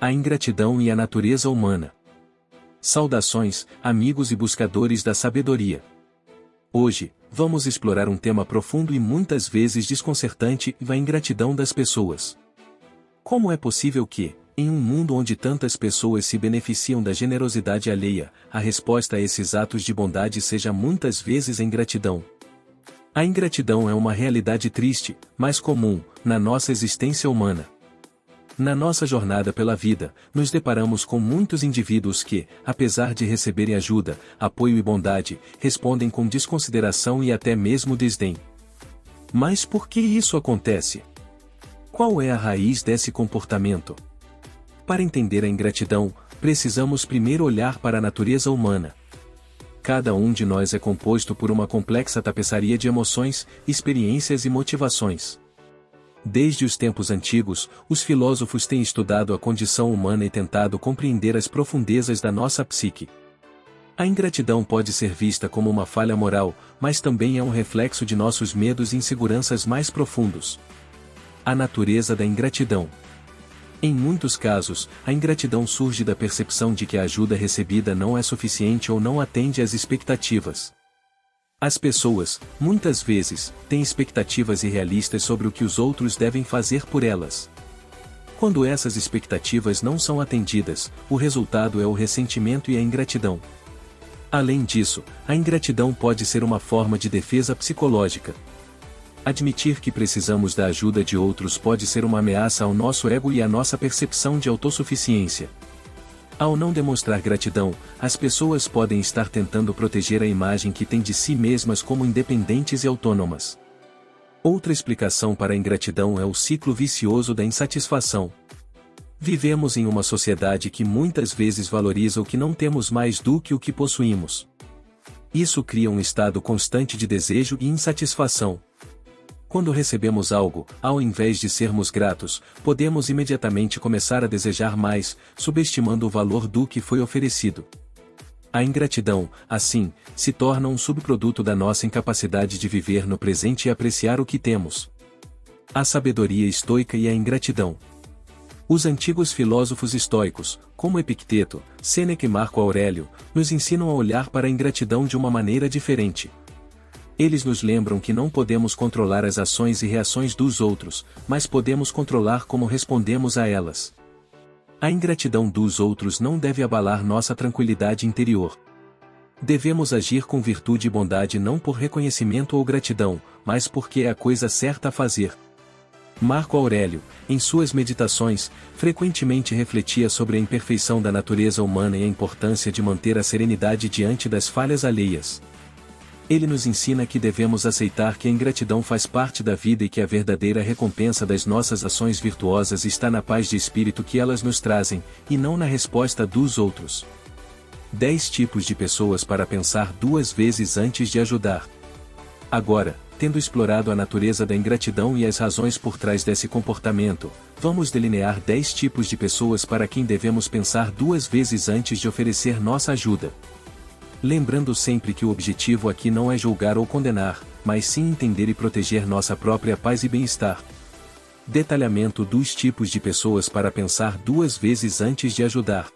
A ingratidão e a natureza humana. Saudações, amigos e buscadores da sabedoria. Hoje, vamos explorar um tema profundo e muitas vezes desconcertante: a ingratidão das pessoas. Como é possível que, em um mundo onde tantas pessoas se beneficiam da generosidade alheia, a resposta a esses atos de bondade seja muitas vezes a ingratidão? A ingratidão é uma realidade triste, mas comum, na nossa existência humana. Na nossa jornada pela vida, nos deparamos com muitos indivíduos que, apesar de receberem ajuda, apoio e bondade, respondem com desconsideração e até mesmo desdém. Mas por que isso acontece? Qual é a raiz desse comportamento? Para entender a ingratidão, precisamos primeiro olhar para a natureza humana. Cada um de nós é composto por uma complexa tapeçaria de emoções, experiências e motivações. Desde os tempos antigos, os filósofos têm estudado a condição humana e tentado compreender as profundezas da nossa psique. A ingratidão pode ser vista como uma falha moral, mas também é um reflexo de nossos medos e inseguranças mais profundos. A natureza da ingratidão. Em muitos casos, a ingratidão surge da percepção de que a ajuda recebida não é suficiente ou não atende às expectativas. As pessoas, muitas vezes, têm expectativas irrealistas sobre o que os outros devem fazer por elas. Quando essas expectativas não são atendidas, o resultado é o ressentimento e a ingratidão. Além disso, a ingratidão pode ser uma forma de defesa psicológica. Admitir que precisamos da ajuda de outros pode ser uma ameaça ao nosso ego e à nossa percepção de autossuficiência. Ao não demonstrar gratidão, as pessoas podem estar tentando proteger a imagem que têm de si mesmas como independentes e autônomas. Outra explicação para a ingratidão é o ciclo vicioso da insatisfação. Vivemos em uma sociedade que muitas vezes valoriza o que não temos mais do que o que possuímos. Isso cria um estado constante de desejo e insatisfação. Quando recebemos algo, ao invés de sermos gratos, podemos imediatamente começar a desejar mais, subestimando o valor do que foi oferecido. A ingratidão, assim, se torna um subproduto da nossa incapacidade de viver no presente e apreciar o que temos. A sabedoria estoica e a ingratidão. Os antigos filósofos estoicos, como Epicteto, Sêneca e Marco Aurélio, nos ensinam a olhar para a ingratidão de uma maneira diferente. Eles nos lembram que não podemos controlar as ações e reações dos outros, mas podemos controlar como respondemos a elas. A ingratidão dos outros não deve abalar nossa tranquilidade interior. Devemos agir com virtude e bondade não por reconhecimento ou gratidão, mas porque é a coisa certa a fazer. Marco Aurélio, em suas meditações, frequentemente refletia sobre a imperfeição da natureza humana e a importância de manter a serenidade diante das falhas alheias. Ele nos ensina que devemos aceitar que a ingratidão faz parte da vida e que a verdadeira recompensa das nossas ações virtuosas está na paz de espírito que elas nos trazem, e não na resposta dos outros. 10 tipos de pessoas para pensar 2 vezes antes de ajudar. Agora, tendo explorado a natureza da ingratidão e as razões por trás desse comportamento, vamos delinear 10 tipos de pessoas para quem devemos pensar 2 vezes antes de oferecer nossa ajuda. Lembrando sempre que o objetivo aqui não é julgar ou condenar, mas sim entender e proteger nossa própria paz e bem-estar. Detalhamento dos tipos de pessoas para pensar 2 vezes antes de ajudar.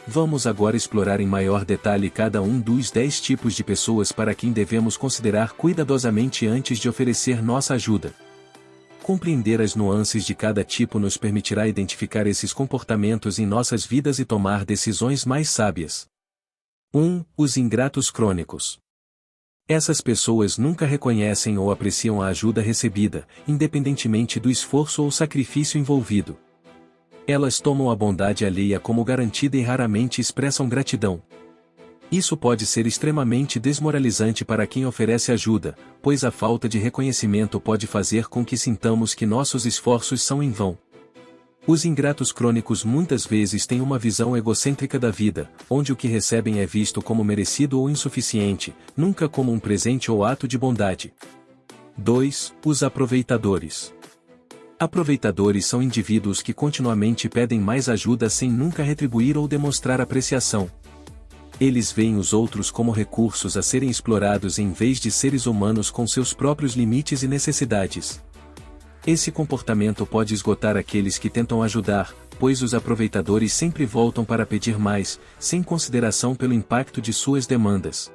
Vamos agora explorar em maior detalhe cada um dos 10 tipos de pessoas para quem devemos considerar cuidadosamente antes de oferecer nossa ajuda. Compreender as nuances de cada tipo nos permitirá identificar esses comportamentos em nossas vidas e tomar decisões mais sábias. 1. Os ingratos crônicos. Essas pessoas nunca reconhecem ou apreciam a ajuda recebida, independentemente do esforço ou sacrifício envolvido. Elas tomam a bondade alheia como garantida e raramente expressam gratidão. Isso pode ser extremamente desmoralizante para quem oferece ajuda, pois a falta de reconhecimento pode fazer com que sintamos que nossos esforços são em vão. Os ingratos crônicos muitas vezes têm uma visão egocêntrica da vida, onde o que recebem é visto como merecido ou insuficiente, nunca como um presente ou ato de bondade. 2. Os aproveitadores. Aproveitadores são indivíduos que continuamente pedem mais ajuda sem nunca retribuir ou demonstrar apreciação. Eles veem os outros como recursos a serem explorados em vez de seres humanos com seus próprios limites e necessidades. Esse comportamento pode esgotar aqueles que tentam ajudar, pois os aproveitadores sempre voltam para pedir mais, sem consideração pelo impacto de suas demandas.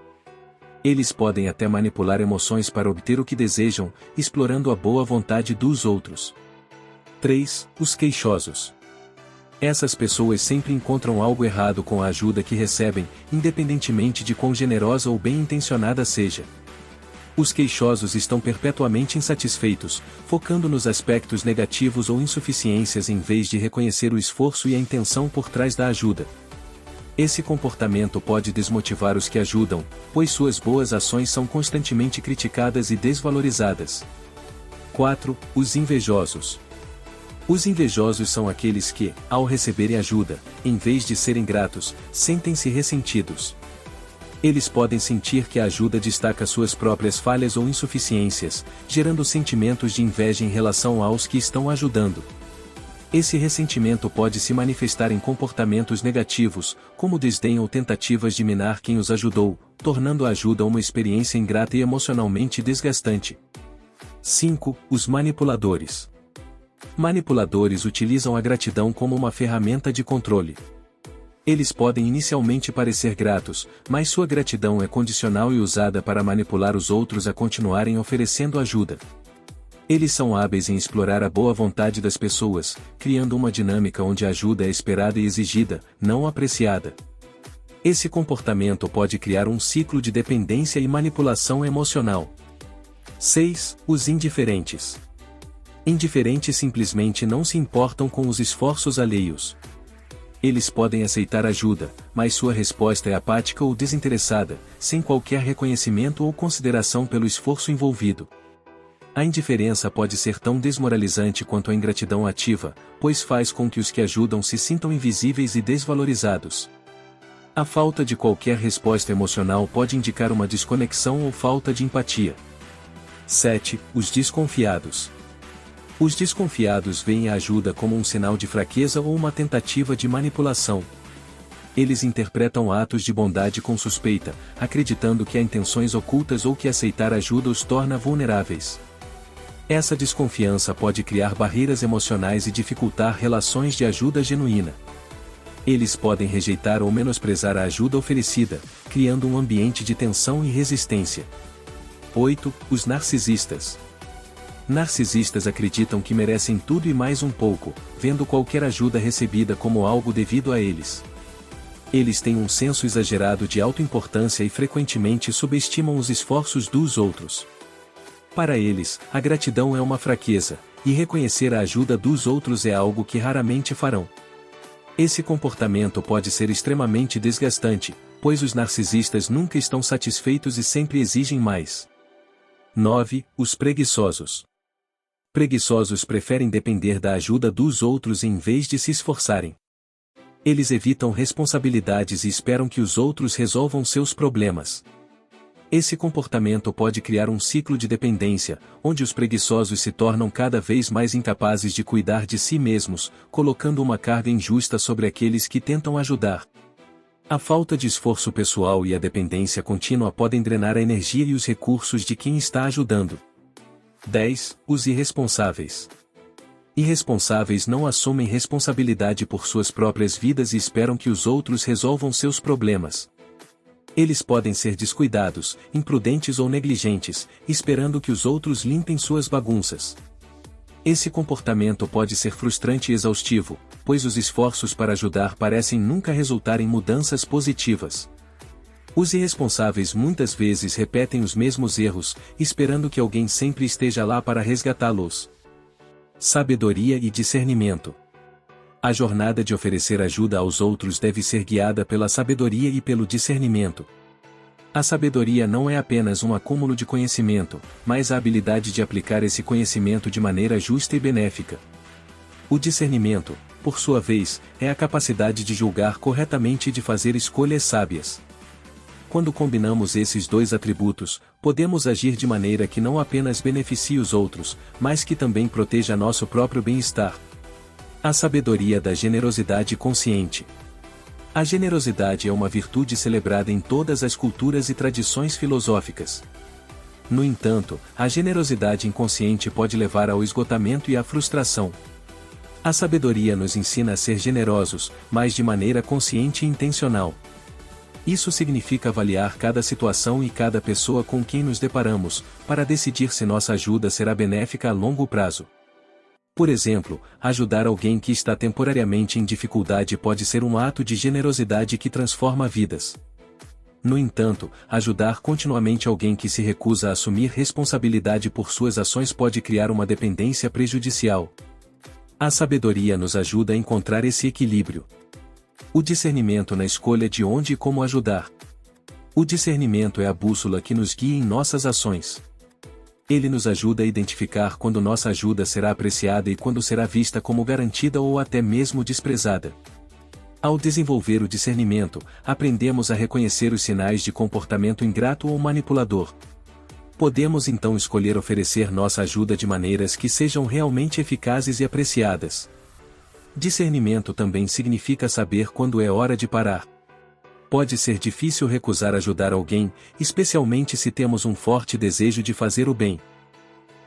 Eles podem até manipular emoções para obter o que desejam, explorando a boa vontade dos outros. 3. Os queixosos. Essas pessoas sempre encontram algo errado com a ajuda que recebem, independentemente de quão generosa ou bem-intencionada seja. Os queixosos estão perpetuamente insatisfeitos, focando nos aspectos negativos ou insuficiências em vez de reconhecer o esforço e a intenção por trás da ajuda. Esse comportamento pode desmotivar os que ajudam, pois suas boas ações são constantemente criticadas e desvalorizadas. 4. Os invejosos. Os invejosos são aqueles que, ao receberem ajuda, em vez de serem gratos, sentem-se ressentidos. Eles podem sentir que a ajuda destaca suas próprias falhas ou insuficiências, gerando sentimentos de inveja em relação aos que estão ajudando. Esse ressentimento pode se manifestar em comportamentos negativos, como desdém ou tentativas de minar quem os ajudou, tornando a ajuda uma experiência ingrata e emocionalmente desgastante. 5. Os manipuladores. Manipuladores utilizam a gratidão como uma ferramenta de controle. Eles podem inicialmente parecer gratos, mas sua gratidão é condicional e usada para manipular os outros a continuarem oferecendo ajuda. Eles são hábeis em explorar a boa vontade das pessoas, criando uma dinâmica onde a ajuda é esperada e exigida, não apreciada. Esse comportamento pode criar um ciclo de dependência e manipulação emocional. 6. Os indiferentes. Indiferentes simplesmente não se importam com os esforços alheios. Eles podem aceitar ajuda, mas sua resposta é apática ou desinteressada, sem qualquer reconhecimento ou consideração pelo esforço envolvido. A indiferença pode ser tão desmoralizante quanto a ingratidão ativa, pois faz com que os que ajudam se sintam invisíveis e desvalorizados. A falta de qualquer resposta emocional pode indicar uma desconexão ou falta de empatia. 7. Os desconfiados. Os desconfiados veem a ajuda como um sinal de fraqueza ou uma tentativa de manipulação. Eles interpretam atos de bondade com suspeita, acreditando que há intenções ocultas ou que aceitar ajuda os torna vulneráveis. Essa desconfiança pode criar barreiras emocionais e dificultar relações de ajuda genuína. Eles podem rejeitar ou menosprezar a ajuda oferecida, criando um ambiente de tensão e resistência. 8. Os narcisistas. Narcisistas acreditam que merecem tudo e mais um pouco, vendo qualquer ajuda recebida como algo devido a eles. Eles têm um senso exagerado de autoimportância e frequentemente subestimam os esforços dos outros. Para eles, a gratidão é uma fraqueza, e reconhecer a ajuda dos outros é algo que raramente farão. Esse comportamento pode ser extremamente desgastante, pois os narcisistas nunca estão satisfeitos e sempre exigem mais. 9. Os preguiçosos. Preguiçosos preferem depender da ajuda dos outros em vez de se esforçarem. Eles evitam responsabilidades e esperam que os outros resolvam seus problemas. Esse comportamento pode criar um ciclo de dependência, onde os preguiçosos se tornam cada vez mais incapazes de cuidar de si mesmos, colocando uma carga injusta sobre aqueles que tentam ajudar. A falta de esforço pessoal e a dependência contínua podem drenar a energia e os recursos de quem está ajudando. 10. Os irresponsáveis. Irresponsáveis não assumem responsabilidade por suas próprias vidas e esperam que os outros resolvam seus problemas. Eles podem ser descuidados, imprudentes ou negligentes, esperando que os outros limpem suas bagunças. Esse comportamento pode ser frustrante e exaustivo, pois os esforços para ajudar parecem nunca resultar em mudanças positivas. Os irresponsáveis muitas vezes repetem os mesmos erros, esperando que alguém sempre esteja lá para resgatá-los. Sabedoria e discernimento. A jornada de oferecer ajuda aos outros deve ser guiada pela sabedoria e pelo discernimento. A sabedoria não é apenas um acúmulo de conhecimento, mas a habilidade de aplicar esse conhecimento de maneira justa e benéfica. O discernimento, por sua vez, é a capacidade de julgar corretamente e de fazer escolhas sábias. Quando combinamos esses dois atributos, podemos agir de maneira que não apenas beneficie os outros, mas que também proteja nosso próprio bem-estar. A sabedoria da generosidade consciente. A generosidade é uma virtude celebrada em todas as culturas e tradições filosóficas. No entanto, a generosidade inconsciente pode levar ao esgotamento e à frustração. A sabedoria nos ensina a ser generosos, mas de maneira consciente e intencional. Isso significa avaliar cada situação e cada pessoa com quem nos deparamos, para decidir se nossa ajuda será benéfica a longo prazo. Por exemplo, ajudar alguém que está temporariamente em dificuldade pode ser um ato de generosidade que transforma vidas. No entanto, ajudar continuamente alguém que se recusa a assumir responsabilidade por suas ações pode criar uma dependência prejudicial. A sabedoria nos ajuda a encontrar esse equilíbrio. O discernimento na escolha de onde e como ajudar. O discernimento é a bússola que nos guia em nossas ações. Ele nos ajuda a identificar quando nossa ajuda será apreciada e quando será vista como garantida ou até mesmo desprezada. Ao desenvolver o discernimento, aprendemos a reconhecer os sinais de comportamento ingrato ou manipulador. Podemos então escolher oferecer nossa ajuda de maneiras que sejam realmente eficazes e apreciadas. Discernimento também significa saber quando é hora de parar. Pode ser difícil recusar ajudar alguém, especialmente se temos um forte desejo de fazer o bem.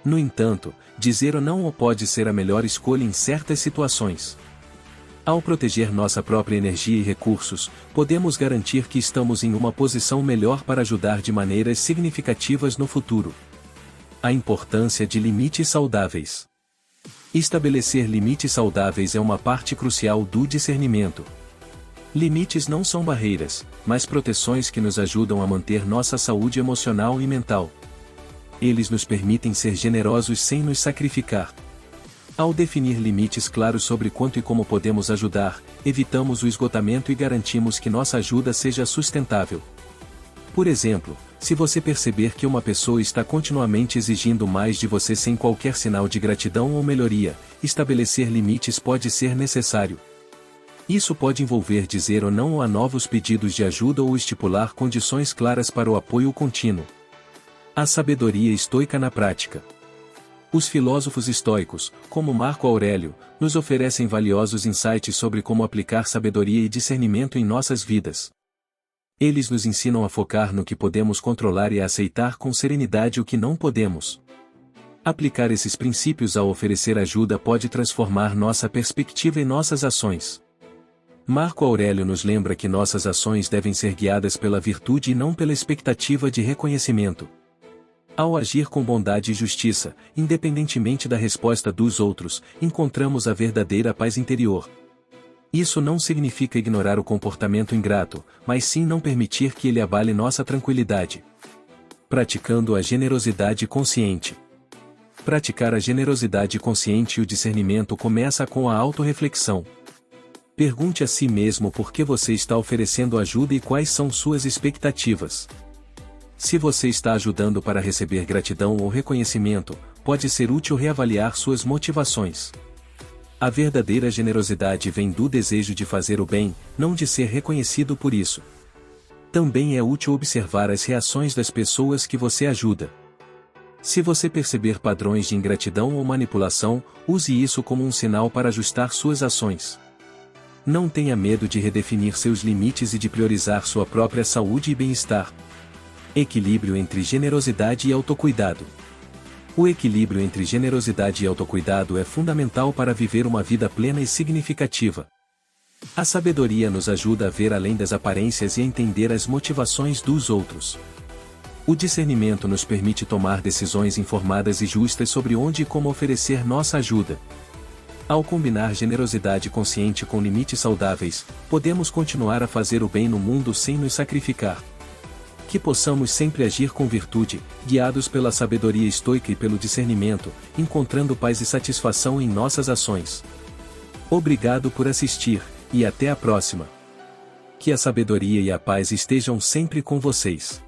No entanto, dizer ou não pode ser a melhor escolha em certas situações. Ao proteger nossa própria energia e recursos, podemos garantir que estamos em uma posição melhor para ajudar de maneiras significativas no futuro. A importância de limites saudáveis. Estabelecer limites saudáveis é uma parte crucial do discernimento. Limites não são barreiras, mas proteções que nos ajudam a manter nossa saúde emocional e mental. Eles nos permitem ser generosos sem nos sacrificar. Ao definir limites claros sobre quanto e como podemos ajudar, evitamos o esgotamento e garantimos que nossa ajuda seja sustentável. Por exemplo, se você perceber que uma pessoa está continuamente exigindo mais de você sem qualquer sinal de gratidão ou melhoria, estabelecer limites pode ser necessário. Isso pode envolver dizer ou não a novos pedidos de ajuda ou estipular condições claras para o apoio contínuo. A sabedoria estoica na prática. Os filósofos estoicos, como Marco Aurélio, nos oferecem valiosos insights sobre como aplicar sabedoria e discernimento em nossas vidas. Eles nos ensinam a focar no que podemos controlar e a aceitar com serenidade o que não podemos. Aplicar esses princípios ao oferecer ajuda pode transformar nossa perspectiva e nossas ações. Marco Aurélio nos lembra que nossas ações devem ser guiadas pela virtude e não pela expectativa de reconhecimento. Ao agir com bondade e justiça, independentemente da resposta dos outros, encontramos a verdadeira paz interior. Isso não significa ignorar o comportamento ingrato, mas sim não permitir que ele abale nossa tranquilidade. Praticando a generosidade consciente. Praticar a generosidade consciente e o discernimento começa com a autorreflexão. Pergunte a si mesmo por que você está oferecendo ajuda e quais são suas expectativas. Se você está ajudando para receber gratidão ou reconhecimento, pode ser útil reavaliar suas motivações. A verdadeira generosidade vem do desejo de fazer o bem, não de ser reconhecido por isso. Também é útil observar as reações das pessoas que você ajuda. Se você perceber padrões de ingratidão ou manipulação, use isso como um sinal para ajustar suas ações. Não tenha medo de redefinir seus limites e de priorizar sua própria saúde e bem-estar. Equilíbrio entre generosidade e autocuidado. O equilíbrio entre generosidade e autocuidado é fundamental para viver uma vida plena e significativa. A sabedoria nos ajuda a ver além das aparências e a entender as motivações dos outros. O discernimento nos permite tomar decisões informadas e justas sobre onde e como oferecer nossa ajuda. Ao combinar generosidade consciente com limites saudáveis, podemos continuar a fazer o bem no mundo sem nos sacrificar. Que possamos sempre agir com virtude, guiados pela sabedoria estoica e pelo discernimento, encontrando paz e satisfação em nossas ações. Obrigado por assistir, e até a próxima. Que a sabedoria e a paz estejam sempre com vocês.